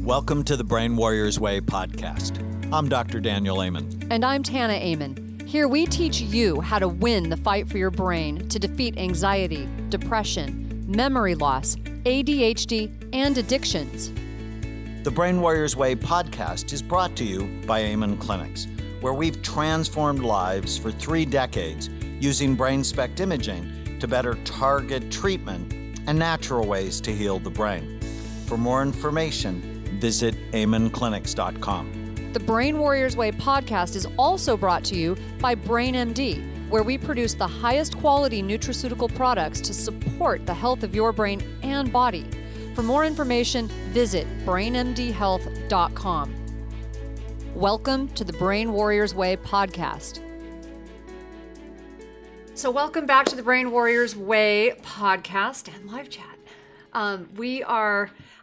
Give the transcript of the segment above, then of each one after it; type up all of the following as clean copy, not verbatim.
Welcome to the Brain Warriors Way podcast. I'm Dr. Daniel Amen. And I'm Tana Amen. Here we teach you how to win the fight for your brain to defeat anxiety, depression, memory loss, ADHD, and addictions. The Brain Warriors Way podcast is brought to you by Amen Clinics, where we've transformed lives for 3 decades using brain SPECT imaging to better target treatment and natural ways to heal the brain. For more information, visit amenclinics.com. The Brain Warriors Way podcast is also brought to you by BrainMD, where we produce the highest quality nutraceutical products to support the health of your brain and body. For more information, visit brainmdhealth.com. Welcome to the Brain Warriors Way podcast. So welcome back to the Brain Warriors Way podcast and live chat.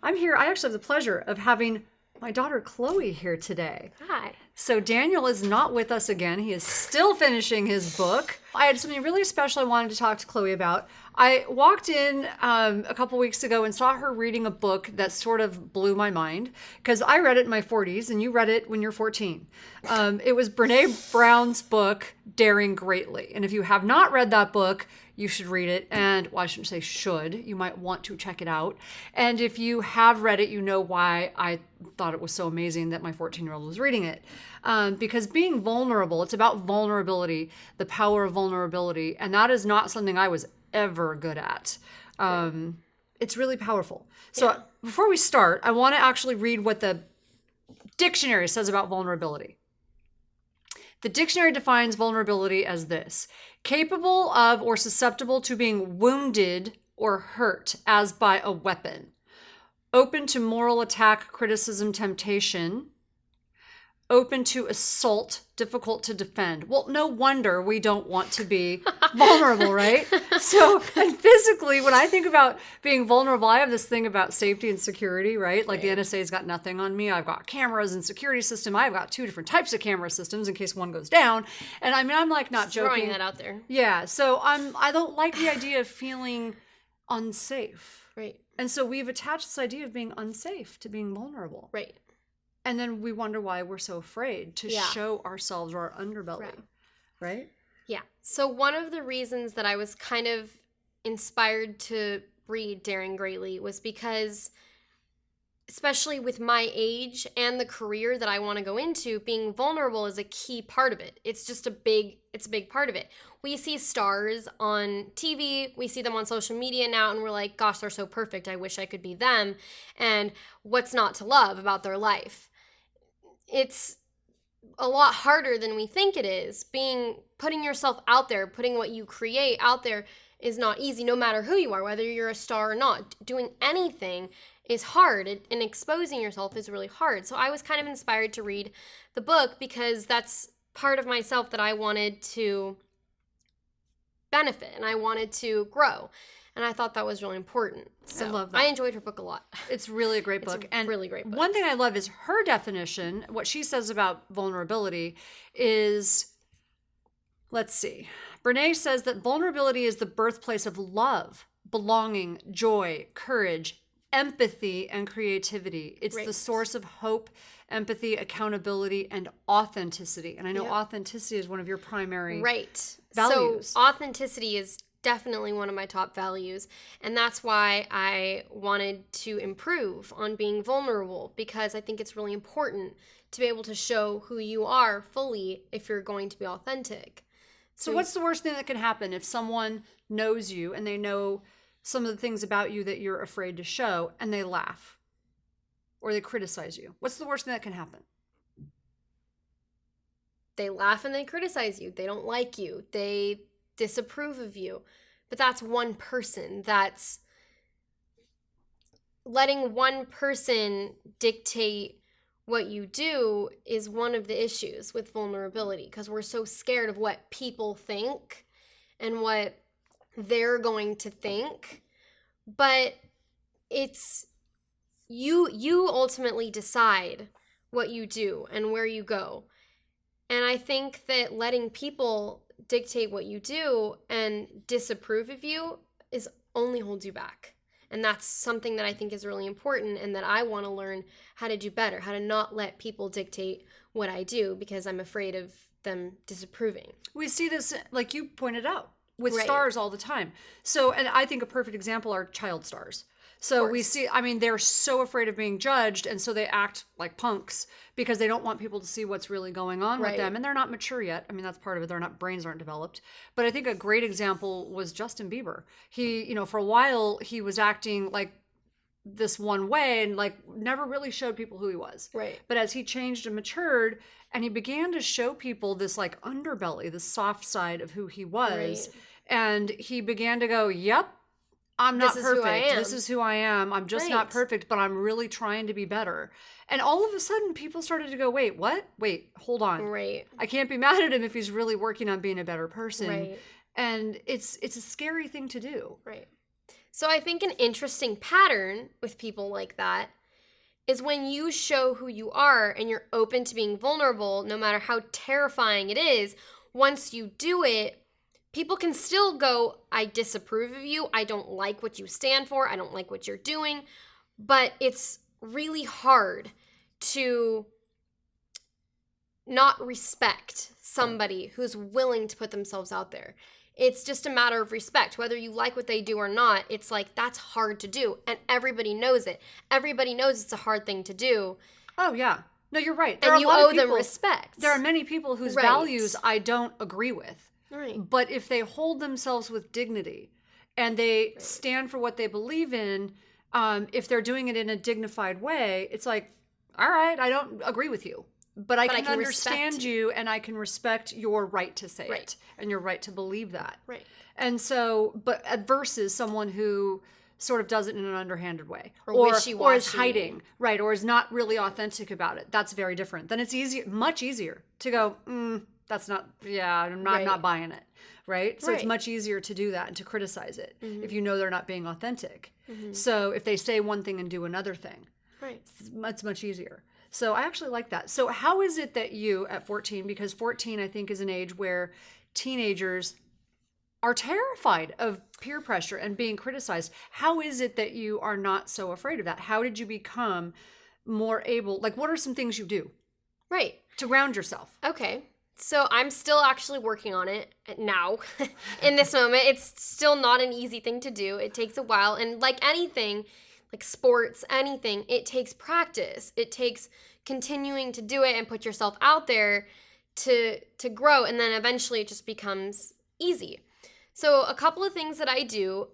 I'm here. I actually have the pleasure of having my daughter Chloe here today. Hi. So Daniel is not with us again. He is still finishing his book. I had something really special I wanted to talk to Chloe about. I walked in a couple weeks ago and saw her reading a book that sort of blew my mind because I read it in my 40s and you read it when you're 14. It was Brene Brown's book, Daring Greatly. And if you have not read that book, you should read it. And, well, I shouldn't say should. You might want to check it out. And if you have read it, you know why I thought it was so amazing that my 14-year-old was reading it. Because being vulnerable, it's about vulnerability, the power of vulnerability. And that is not something I was ever good at. It's really powerful. So before we start, I want to actually read what the dictionary says about vulnerability. The dictionary defines vulnerability as this: capable of or susceptible to being wounded or hurt as by a weapon, open to moral attack, criticism, temptation, open to assault, difficult to defend. Well, no wonder we don't want to be vulnerable, right? So, and physically, when I think about being vulnerable, I have this thing about safety and security, right? Like the NSA's got nothing on me. I've got cameras and security system. I've got 2 different types of camera systems in case one goes down. And I mean, I'm like not joking. Throwing that out there. Yeah. So I don't like the idea of feeling unsafe. Right. And so we've attached this idea of being unsafe to being vulnerable. Right. And then we wonder why we're so afraid to show ourselves or our underbelly, right? Yeah. So one of the reasons that I was kind of inspired to read Daring Greatly was because, especially with my age and the career that I want to go into, being vulnerable is a key part of it. It's just a big part of it. We see stars on TV, we see them on social media now, and we're like, gosh, they're so perfect. I wish I could be them. And what's not to love about their life? It's a lot harder than we think it is. Putting yourself out there, putting what you create out there is not easy, no matter who you are, whether you're a star or not. Doing anything is hard, and exposing yourself is really hard. So I was kind of inspired to read the book because that's part of myself that I wanted to benefit and I wanted to grow. And I thought that was really important. So I love that. I enjoyed her book a lot. It's really a great book. And really great book. One thing I love is her definition. What she says about vulnerability is, let's see. Brene says that vulnerability is the birthplace of love, belonging, joy, courage, empathy, and creativity. It's the source of hope, empathy, accountability, and authenticity. And I know authenticity is one of your primary values. So authenticity is definitely one of my top values, and that's why I wanted to improve on being vulnerable, because I think it's really important to be able to show who you are fully if you're going to be authentic. So what's the worst thing that can happen if someone knows you and they know some of the things about you that you're afraid to show and they laugh or they criticize you? What's the worst thing that can happen? They laugh and they criticize you. They don't like you. They disapprove of you. But that's one person. That's letting one person dictate what you do is one of the issues with vulnerability, because we're so scared of what people think and what they're going to think. But it's you ultimately decide what you do and where you go. And I think that letting people dictate what you do and disapprove of you is only holds you back. And that's something that I think is really important and that I want to learn how to do better, how to not let people dictate what I do because I'm afraid of them disapproving. We see this, like you pointed out, with Right. stars all the time. So, and I think a perfect example are child stars. So we see, I mean, they're so afraid of being judged, and so they act like punks because they don't want people to see what's really going on with Right. them, and they're not mature yet. I mean, that's part of it. Their brains aren't developed. But I think a great example was Justin Bieber. He, you know, for a while he was acting like this one way and like never really showed people who he was. Right. But as he changed and matured, and he began to show people this like underbelly, the soft side of who he was, Right. and he began to go, "Yep, I'm not This is who I perfect. am. This is who I am. I'm just not Right. perfect, but I'm really trying to be better." And all of a sudden, people started to go, "Wait, what? Wait, hold on. Right. I can't be mad at him if he's really working on being a better person." Right. And it's a scary thing to do. Right. So I think an interesting pattern with people like that is when you show who you are and you're open to being vulnerable, no matter how terrifying it is, once you do it, people can still go, I disapprove of you. I don't like what you stand for. I don't like what you're doing. But it's really hard to not respect somebody who's willing to put themselves out there. It's just a matter of respect. Whether you like what they do or not, it's like that's hard to do. And everybody knows it. Everybody knows it's a hard thing to do. Oh, yeah. No, you're right. And you owe them respect. There are many people whose Right. values I don't agree with. Right. But if they hold themselves with dignity and they stand for what they believe in, if they're doing it in a dignified way, it's like, all right, I don't agree with you, but I can understand respect you and I can respect your right to say Right. it and your right to believe that. Right. And so, but versus someone who sort of does it in an underhanded way Or or is wishy-washy. hiding, right, or is not really authentic about it. That's very different. Then it's much easier to go, that's not, I'm Right. not buying it, right? So it's Right. much easier to do that and to criticize it if you know they're not being authentic. Mm-hmm. So if they say one thing and do another thing, Right. it's much easier. So I actually like that. So how is it that you, at 14, because 14 I think is an age where teenagers are terrified of peer pressure and being criticized. How is it that you are not so afraid of that? How did you become more able, like what are some things you do Right. to ground yourself? Okay. So I'm still actually working on it now. In this moment, it's still not an easy thing to do. It takes a while. And like anything, like sports, anything, it takes practice. It takes continuing to do it and put yourself out there to grow. And then eventually it just becomes easy. So a couple of things that I do,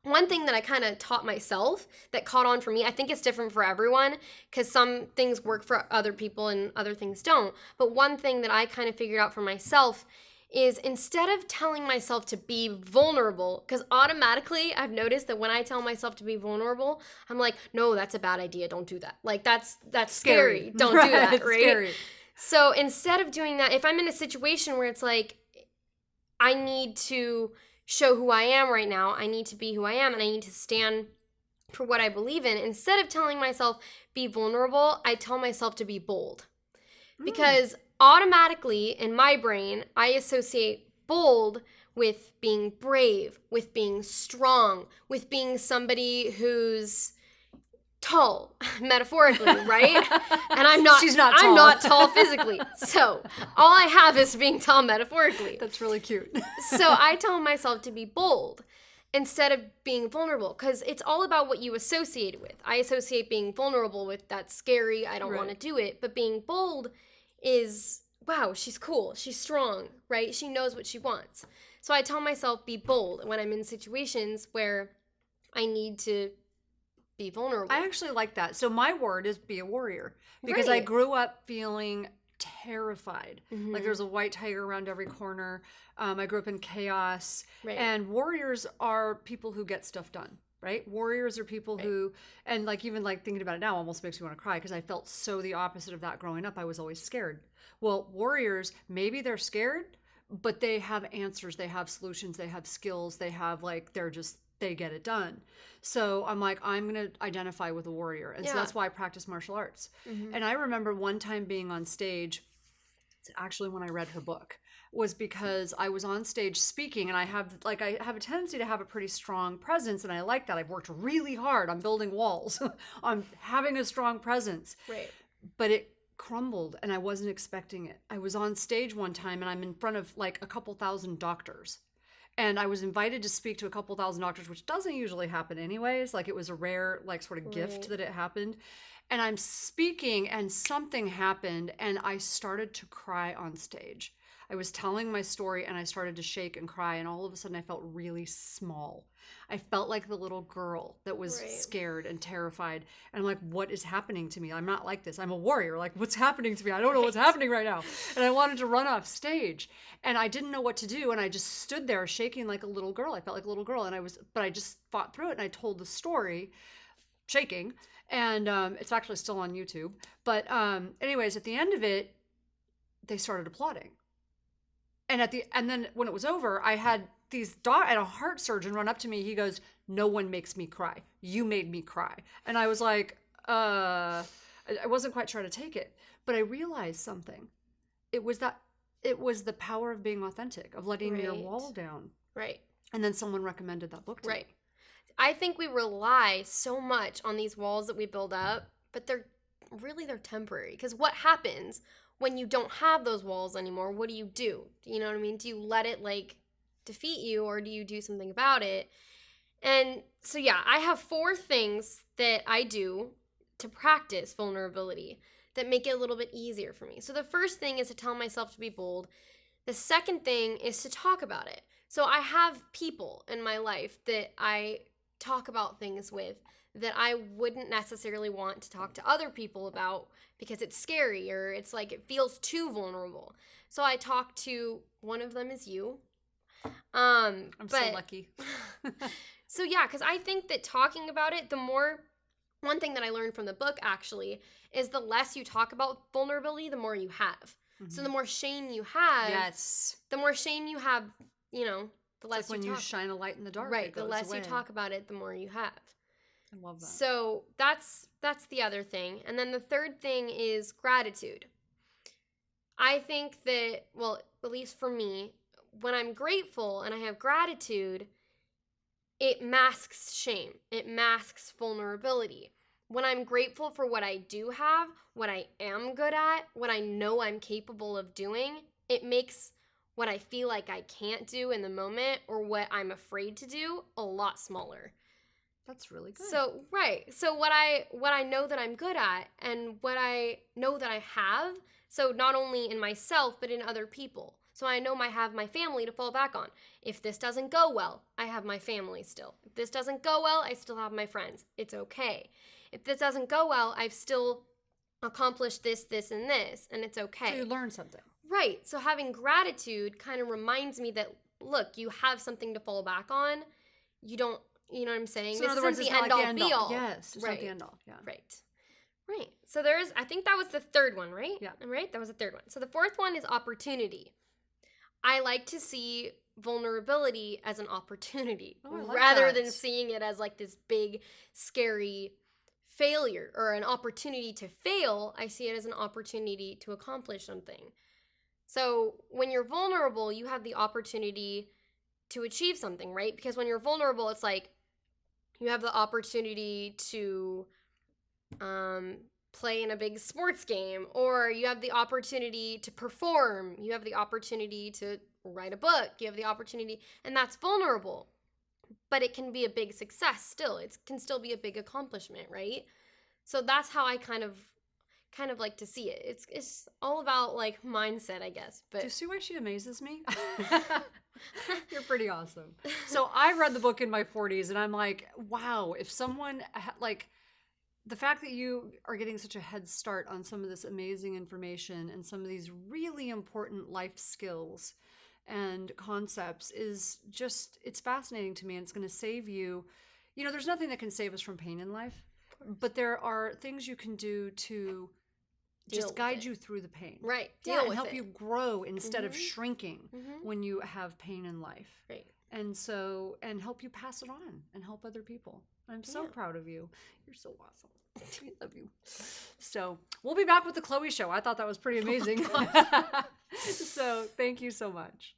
one thing that I kind of taught myself that caught on for me, I think it's different for everyone because some things work for other people and other things don't. But one thing that I kind of figured out for myself is instead of telling myself to be vulnerable, because automatically I've noticed that when I tell myself to be vulnerable, I'm like, no, that's a bad idea. Don't do that. Like that's scary. Don't do that, It's right? scary. So instead of doing that, if I'm in a situation where it's like, I need to show who I am right now, I need to be who I am, and I need to stand for what I believe in, instead of telling myself, be vulnerable, I tell myself to be bold. Because automatically in my brain, I associate bold with being brave, with being strong, with being somebody who's tall, metaphorically, right? And I'm not. She's not tall. I'm not tall physically. So all I have is being tall metaphorically. That's really cute. So I tell myself to be bold instead of being vulnerable, because it's all about what you associate it with. I associate being vulnerable with that's scary, I don't want to do it. But being bold is, wow, she's cool, she's strong, right? She knows what she wants. So I tell myself be bold when I'm in situations where I need to be vulnerable. I actually like that. So my word is be a warrior, because I Right. grew up feeling terrified. Mhm. Like there's a white tiger around every corner. I grew up in chaos. Right. And warriors are people who get stuff done, right? Warriors are people who, and like even like thinking about it now almost makes me want to cry because I felt so the opposite of that growing up. I was always scared. Well, warriors, maybe they're scared, but they have answers, they have solutions, they have skills, they have like, they get it done. So I'm like, I'm going to identify with a warrior. And so that's why I practice martial arts. And I remember one time being on stage, it's actually when I read her book. was because I was on stage speaking, and I have a tendency to have a pretty strong presence, and I like that. I've worked really hard on building walls, on having a strong presence. Right. But it crumbled, and I wasn't expecting it. I was on stage one time, and I'm in front of like a couple thousand doctors. And I was invited to speak to a couple thousand doctors, which doesn't usually happen anyways. Like, it was a rare, like, sort of gift that it happened. And I'm speaking, and something happened, and I started to cry on stage. I was telling my story, and I started to shake and cry, and all of a sudden I felt really small. I felt like the little girl that was scared and terrified. And I'm like, what is happening to me? I'm not like this. I'm a warrior. Like, what's happening to me? I don't know what's happening right now. And I wanted to run off stage, and I didn't know what to do. And I just stood there shaking like a little girl. I felt like a little girl, but I just fought through it, and I told the story shaking. And it's actually still on YouTube. But anyways, at the end of it, they started applauding. And then when it was over, I had a heart surgeon run up to me. He goes, "No one makes me cry. You made me cry." And I was like, I wasn't quite sure how to take it. But I realized something. It was the power of being authentic, of letting your wall down. Right. And then someone recommended that book to me. I think we rely so much on these walls that we build up, but they're temporary. Because what happens when you don't have those walls anymore? What do? You know what I mean? Do you let it like defeat you, or do you do something about it? And so, yeah, I have 4 things that I do to practice vulnerability that make it a little bit easier for me. So the first thing is to tell myself to be bold. The second thing is to talk about it. So I have people in my life that I talk about things with that I wouldn't necessarily want to talk to other people about because it's scary, or it's like it feels too vulnerable. So I talk to, one of them is you. I'm so lucky. So yeah, because I think that talking about it, one thing that I learned from the book actually is the less you talk about vulnerability, the more you have. So the more shame you have, the more shame you have, the less like when you shine a light in the dark. Right, the less you talk about it, the more you have. I love that. So that's the other thing. And then the third thing is gratitude. I think that, well, at least for me, when I'm grateful and I have gratitude, it masks shame. It masks vulnerability. When I'm grateful for what I do have, what I am good at, what I know I'm capable of doing, it makes what I feel like I can't do in the moment, or what I'm afraid to do, a lot smaller. That's really good. So, right. So what I know that I'm good at, and what I know that I have, so not only in myself, but in other people. So I know I have my family to fall back on. If this doesn't go well, I have my family still. If this doesn't go well, I still have my friends. It's okay. If this doesn't go well, I've still accomplished this, and this, and it's okay. So you learn something. Right. So having gratitude kind of reminds me that, look, you have something to fall back on. You don't, you know what I'm saying? So in other words, it's not like the end all. Yes, it's not the end all. Yeah. Right. So I think that was the third one, right? Yeah. Right? That was the third one. So the fourth one is opportunity. I like to see vulnerability as an opportunity rather than seeing it as like this big, scary failure or an opportunity to fail. I see it as an opportunity to accomplish something. So when you're vulnerable, you have the opportunity to achieve something, right? Because when you're vulnerable, it's like you have the opportunity to play in a big sports game, or you have the opportunity to perform, you have the opportunity to write a book, you have the opportunity, and that's vulnerable. But it can be a big success still. It can still be a big accomplishment, right? So that's how I kind of like to see it. It's all about like mindset, I guess. But do you see why she amazes me? You're pretty awesome. So I read the book in my 40s, and I'm like, wow, if someone like the fact that you are getting such a head start on some of this amazing information and some of these really important life skills and concepts is just, it's fascinating to me, and it's going to save you. You know, there's nothing that can save us from pain in life, but there are things you can do to just guide you through the pain. Right. And help you grow instead of shrinking when you have pain in life. Right. and help you pass it on and help other people. I'm so proud of you. You're so awesome. I love you. So we'll be back with the Chloe Show. I thought that was pretty amazing. So thank you so much.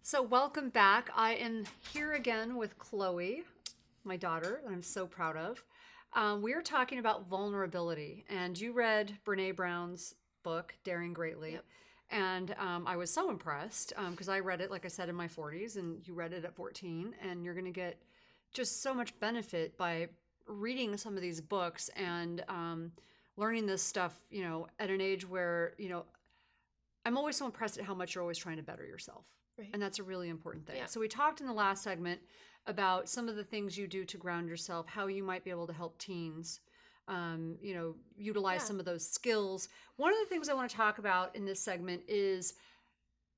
So welcome back. I am here again with Chloe, my daughter, that I'm so proud of. We are talking about vulnerability, and you read Brene Brown's book, Daring Greatly. Yep. And I was so impressed because I read it, like I said, in my 40s, and you read it at 14, and you're going to get just so much benefit by reading some of these books and learning this stuff, at an age where, I'm always so impressed at how much you're always trying to better yourself. Right. And that's a really important thing. Yeah. So we talked in the last segment about some of the things you do to ground yourself, how you might be able to help teens, utilize some of those skills. One of the things I want to talk about in this segment is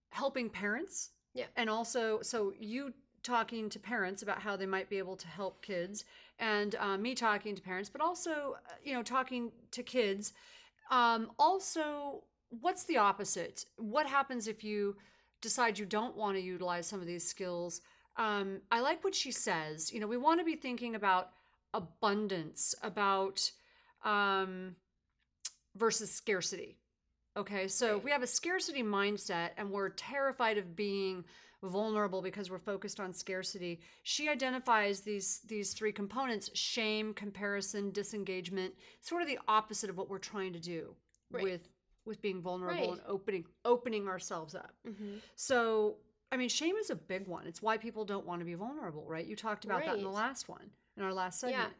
helping parents. Yeah. And also, so you talking to parents about how they might be able to help kids, and me talking to parents, but also, talking to kids. Also, what's the opposite? What happens if you decide you don't want to utilize some of these skills? I like what she says. We want to be thinking about abundance, about versus scarcity. Okay, so if we have a scarcity mindset and we're terrified of being vulnerable because we're focused on scarcity, she identifies these three components: shame, comparison, disengagement, sort of the opposite of what we're trying to do with being vulnerable and opening ourselves up. Mm-hmm. So, shame is a big one. It's why people don't want to be vulnerable, right? You talked about that in the last one, in our last segment. Yeah.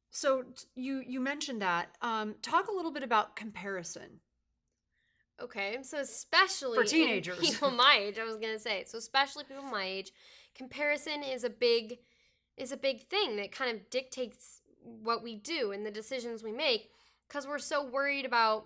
So you mentioned that. Talk a little bit about comparison. Okay, so especially for teenagers, people my age, I was gonna say. So especially people my age, comparison is a big thing that kind of dictates what we do and the decisions we make, because we're so worried about,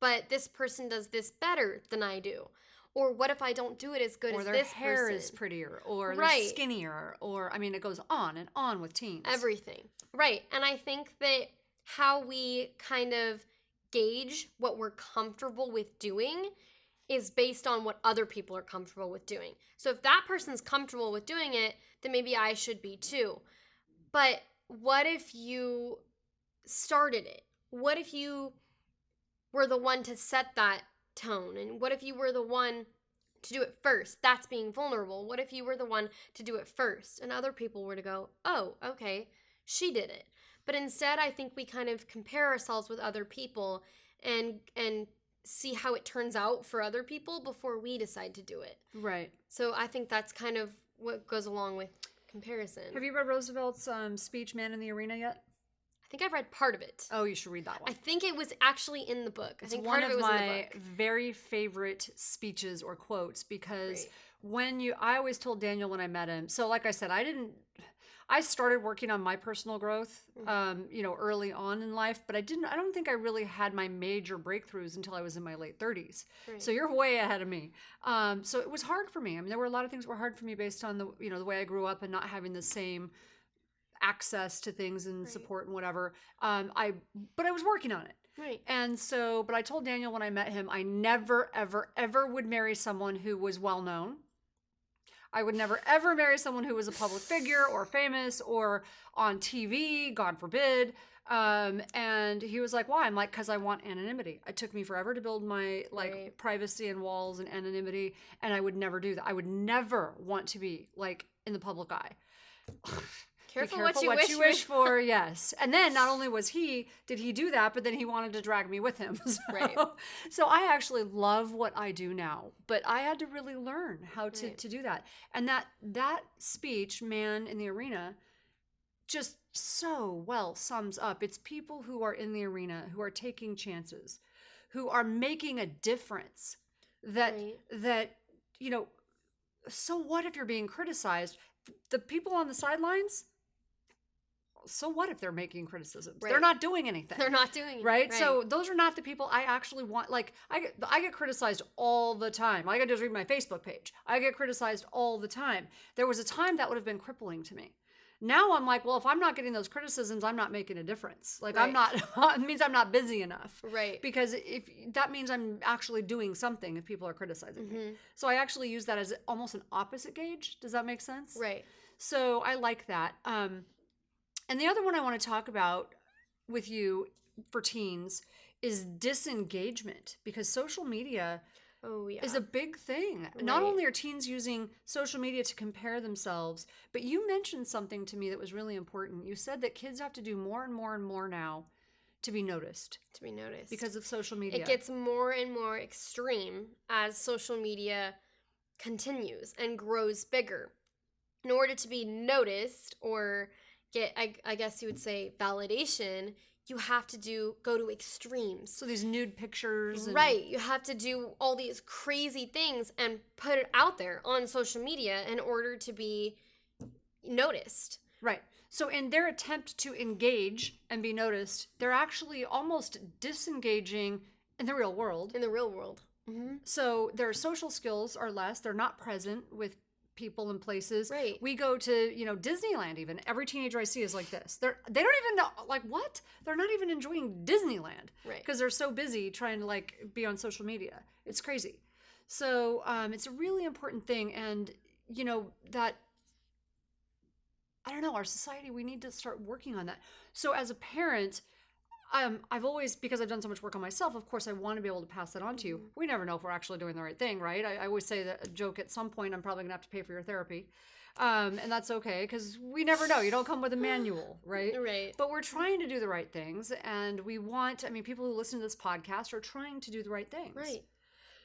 but this person does this better than I do. Or what if I don't do it as good as this person? Or their hair is prettier, or they're skinnier, or, it goes on and on with teens. Everything. Right. And I think that how we kind of gauge what we're comfortable with doing is based on what other people are comfortable with doing. So if that person's comfortable with doing it, then maybe I should be too. But what if you started it? What if you were the one to set that tone? And what if you were the one to do it first? That's being vulnerable. What if you were the one to do it first and other people were to go, oh, okay, she did it. But instead, I think we kind of compare ourselves with other people and see how it turns out for other people before we decide to do it. Right. So I think that's kind of what goes along with comparison. Have you read Roosevelt's speech, Man in the Arena, yet? I think I've read part of it. Oh, you should read that one. I think it was actually in the book. I It's think one part of of it was in the my book. very favorite speeches or quotes because Right. I always told Daniel when I met him. So like I said, I started working on my personal growth, early on in life, but I don't think I really had my major breakthroughs until I was in my late 30s. Right. So you're way ahead of me. So it was hard for me. I mean, there were a lot of things that were hard for me based on the way I grew up and not having the same access to things and support and whatever. But I was working on it. Right. And so, but I told Daniel when I met him, I never, ever, ever would marry someone who was well known. I would never, ever marry someone who was a public figure or famous or on TV, God forbid. And he was like, why? I'm like, because I want anonymity. It took me forever to build my privacy and walls and anonymity. And I would never do that. I would never want to be like in the public eye. Careful, Be careful what you wish for. Yes. And then not only did he do that, but then he wanted to drag me with him. So I actually love what I do now, but I had to really learn how to do that. And that speech, Man in the Arena, just so well sums up. It's people who are in the arena, who are taking chances, who are making a difference that, so what if you're being criticized? The people on the sidelines, so what if they're making criticisms? They're not doing anything. They're not doing it. Right? So those are not the people I actually want. Like, I get criticized all the time. All I got to do is read my Facebook page. I get criticized all the time. There was a time that would have been crippling to me. Now I'm like, well, if I'm not getting those criticisms, I'm not making a difference. Like, I'm not, it means I'm not busy enough. Right. Because if that means I'm actually doing something if people are criticizing me. So I actually use that as almost an opposite gauge. Does that make sense? Right. So I like that. And the other one I want to talk about with you for teens is disengagement, because social media is a big thing. Right. Not only are teens using social media to compare themselves, but you mentioned something to me that was really important. You said that kids have to do more and more and more now to be noticed. To be noticed. Because of social media. It gets more and more extreme as social media continues and grows bigger. In order to be noticed or get, I guess you would say, validation, you have to go to extremes. So these nude pictures. Right. You have to do all these crazy things and put it out there on social media in order to be noticed. Right. So in their attempt to engage and be noticed, they're actually almost disengaging in the real world. In the real world. Mm-hmm. So their social skills are less. They're not present with people and places. Right. We go to, Disneyland even. Every teenager I see is like this. They don't even know, like, what? They're not even enjoying Disneyland. Right. Because they're so busy trying to, be on social media. It's crazy. So it's a really important thing. And, that, I don't know, our society, we need to start working on that. So as a parent, I've always, because I've done so much work on myself, of course, I want to be able to pass that on to you. We never know if we're actually doing the right thing, right? I always say that a joke at some point, I'm probably going to have to pay for your therapy. And that's okay, because we never know. You don't come with a manual, right? Right. But we're trying to do the right things. And people who listen to this podcast are trying to do the right things. Right.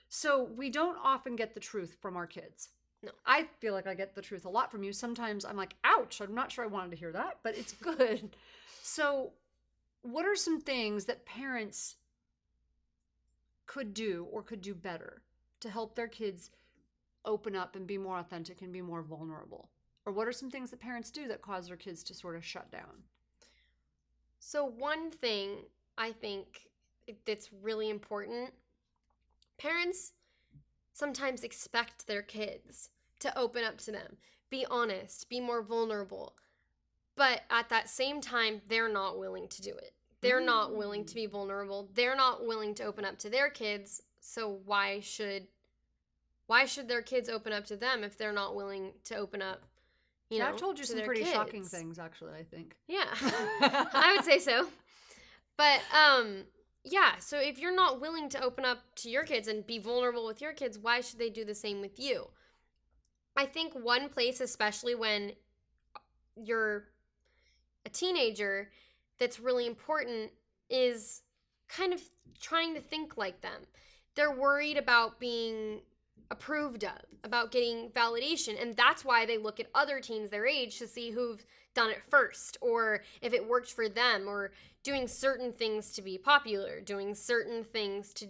So we don't often get the truth from our kids. No. I feel like I get the truth a lot from you. Sometimes I'm like, ouch, I'm not sure I wanted to hear that, but it's good. So what are some things that parents could do or could do better to help their kids open up and be more authentic and be more vulnerable? Or what are some things that parents do that cause their kids to sort of shut down? So one thing I think that's really important, parents sometimes expect their kids to open up to them, be honest, be more vulnerable. But at that same time, they're not willing to do it. They're not willing to be vulnerable. They're not willing to open up to their kids. So why should their kids open up to them if they're not willing to open up, I've told you some pretty kids? Shocking things, actually, I think. Yeah, I would say so. But, so if you're not willing to open up to your kids and be vulnerable with your kids, why should they do the same with you? I think one place, especially when you're a teenager, that's really important is kind of trying to think like them. They're worried about being approved of, about getting validation. And that's why they look at other teens their age to see who've done it first, or if it worked for them, or doing certain things to be popular, doing certain things to,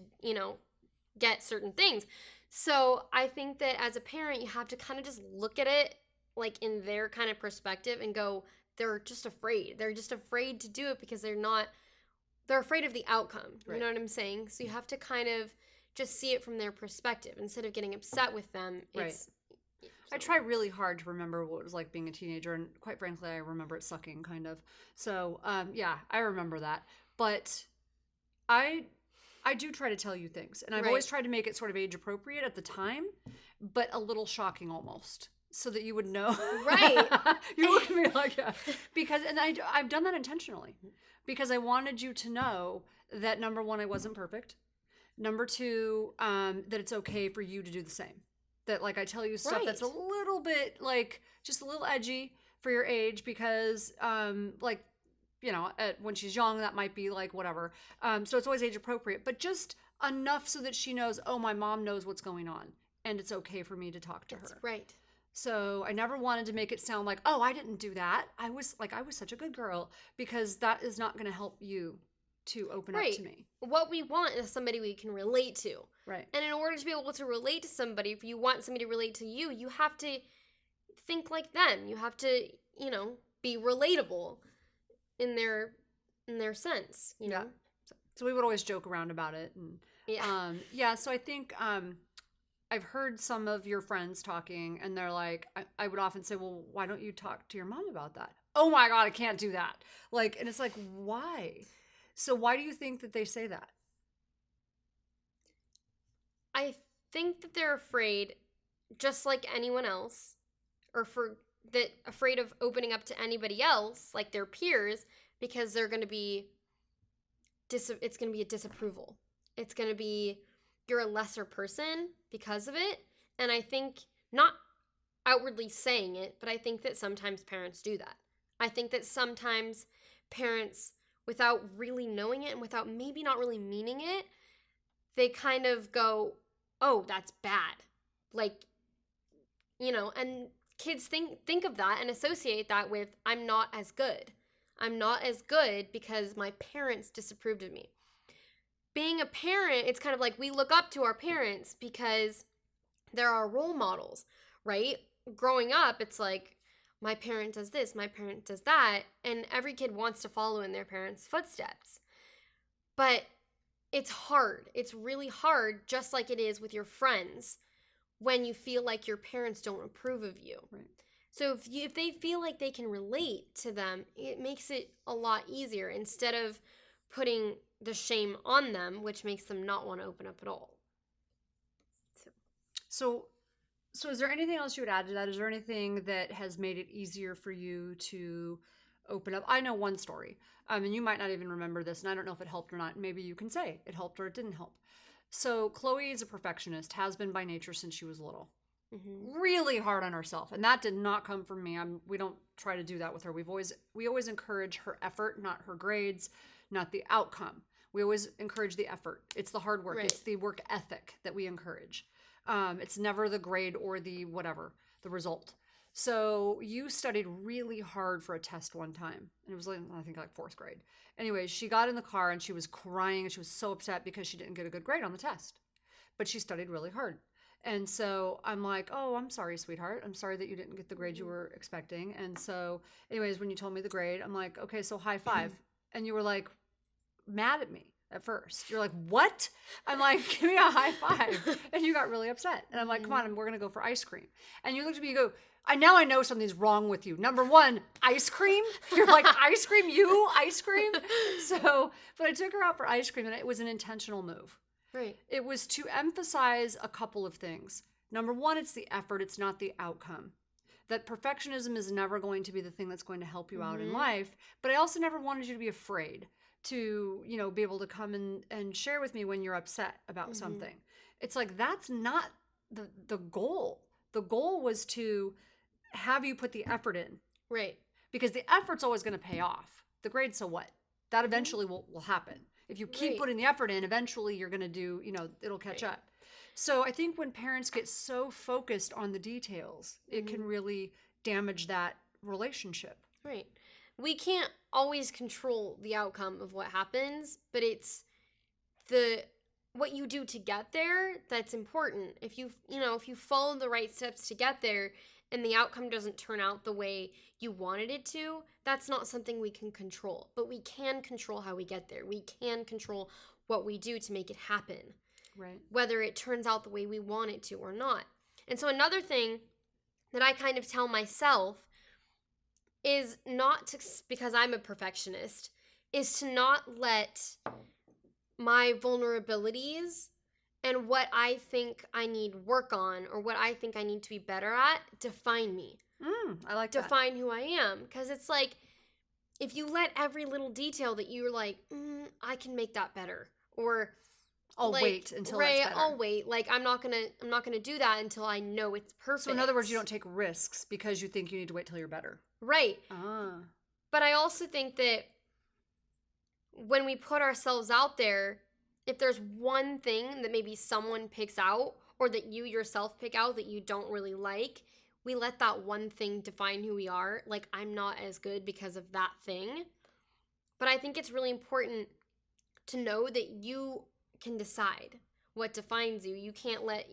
get certain things. So I think that as a parent, you have to kind of just look at it like in their kind of perspective and go, they're just afraid. They're just afraid to do it because they're afraid of the outcome. Right. You know what I'm saying? So you have to kind of just see it from their perspective instead of getting upset with them. I try really hard to remember what it was like being a teenager, and quite frankly, I remember it sucking, kind of. So, I remember that. But I do try to tell you things, and I've always tried to make it sort of age appropriate at the time, but a little shocking almost, so that you would know. Right. You look at me like that. And I've done that intentionally, because I wanted you to know that, number one, I wasn't perfect. Number two, that it's okay for you to do the same. That, like, I tell you stuff that's a little bit, like, just a little edgy for your age, because, when she's young, that might be, like, whatever. So it's always age appropriate, but just enough so that she knows, oh, my mom knows what's going on, and it's okay for me to talk to her. Right. So I never wanted to make it sound like, oh, I didn't do that. I was such a good girl, because that is not going to help you to open up to me. What we want is somebody we can relate to. Right. And in order to be able to relate to somebody, if you want somebody to relate to you, you have to think like them. You have to, be relatable in their sense, you know? So we would always joke around about it. And so I think I've heard some of your friends talking, and they're like, I would often say, well, why don't you talk to your mom about that? Oh my God, I can't do that. Like, and it's like, why? So why do you think that they say that? I think that they're afraid, just like anyone else, or afraid of opening up to anybody else, like their peers, because they're going to be, it's going to be a disapproval. It's going to be, you're a lesser person because of it. And I think, not outwardly saying it, but I think that sometimes parents do that. I think that sometimes parents, without really knowing it and without maybe not really meaning it, they kind of go, oh, that's bad. Like, and kids think of that and associate that with, I'm not as good. I'm not as good because my parents disapproved of me. Being a parent, it's kind of like we look up to our parents because they're our role models, right? Growing up, it's like, my parent does this, my parent does that, and every kid wants to follow in their parents' footsteps. But it's hard. It's really hard, just like it is with your friends, when you feel like your parents don't approve of you. Right. So if they feel like they can relate to them, it makes it a lot easier, instead of putting the shame on them, which makes them not want to open up at all. So is there anything else you would add to that? Is there anything that has made it easier for you to open up? I know one story, and you might not even remember this, and I don't know if it helped or not. Maybe you can say it helped or it didn't help. So Chloe is a perfectionist, has been by nature since she was little. Mm-hmm. Really hard on herself, and that did not come from me. We don't try to do that with her. We always encourage her effort, not her grades, not the outcome. We always encourage the effort. It's the hard work. Right. It's the work ethic that we encourage. It's never the grade or the whatever, the result. So you studied really hard for a test one time, and it was like, I think like 4th grade. Anyways, she got in the car and she was crying, and she was so upset because she didn't get a good grade on the test, but she studied really hard. And so I'm like, oh, I'm sorry, sweetheart. I'm sorry that you didn't get the grade you were expecting. And so anyways, when you told me the grade, I'm like, okay, so high five. And you were like mad at me at first. You're like, what? I'm like, give me a high five. And you got really upset. And I'm like, come on, we're going to go for ice cream. And you looked at me, you go, now I know something's wrong with you. Number one, ice cream? You're like, ice cream? You? Ice cream? So, but I took her out for ice cream, and it was an intentional move. Right. It was to emphasize a couple of things. Number one, it's the effort. It's not the outcome. That perfectionism is never going to be the thing that's going to help you out in life. But I also never wanted you to be afraid to, be able to come and share with me when you're upset about something. It's like, that's not the goal. The goal was to have you put the effort in. Right. Because the effort's always going to pay off. The grade, so what? That eventually will happen. If you keep putting the effort in, eventually you're going to do, it'll catch up. So I think when parents get so focused on the details, it can really damage that relationship. Right. We can't always control the outcome of what happens, but it's what you do to get there that's important. If you follow the right steps to get there and the outcome doesn't turn out the way you wanted it to, that's not something we can control. But we can control how we get there. We can control what we do to make it happen. Right. Whether it turns out the way we want it to or not. And so another thing that I kind of tell myself is not to, because I'm a perfectionist, is to not let my vulnerabilities and what I think I need work on or what I think I need to be better at define me. I like that. Define who I am. Because it's like, if you let every little detail that you're like, I can make that better. Or I'll wait until it's better. I'll wait. Like, I'm not gonna do that until I know it's perfect. So in other words, you don't take risks because you think you need to wait till you're better. Right. Ah. But I also think that when we put ourselves out there, if there's one thing that maybe someone picks out or that you yourself pick out that you don't really like, we let that one thing define who we are. Like, I'm not as good because of that thing. But I think it's really important to know that you can decide what defines you. You can't let,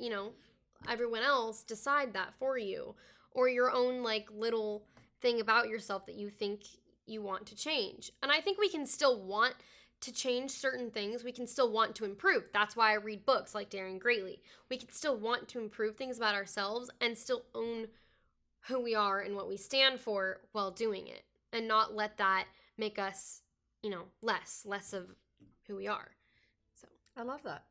everyone else decide that for you, or your own like little thing about yourself that you think you want to change. And I think we can still want to change certain things. We can still want to improve. That's why I read books like Daring Greatly. We can still want to improve things about ourselves and still own who we are and what we stand for while doing it, and not let that make us, less of who we are. So I love that.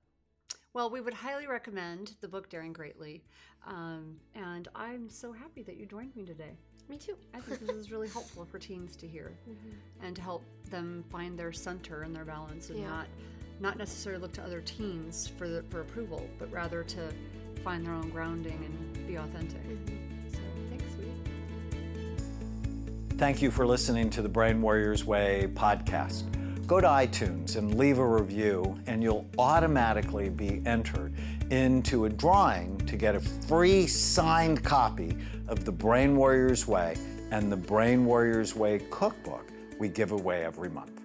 Well, we would highly recommend the book Daring Greatly. And I'm so happy that you joined me today. Me too. I think this is really helpful for teens to hear and to help them find their center and their balance, and not necessarily look to other teens for approval, but rather to find their own grounding and be authentic. So thanks, sweetie. Thank you for listening to the Brain Warriors Way podcast. Go to iTunes and leave a review, and you'll automatically be entered into a drawing to get a free signed copy of the Brain Warriors Way and the Brain Warriors Way cookbook we give away every month.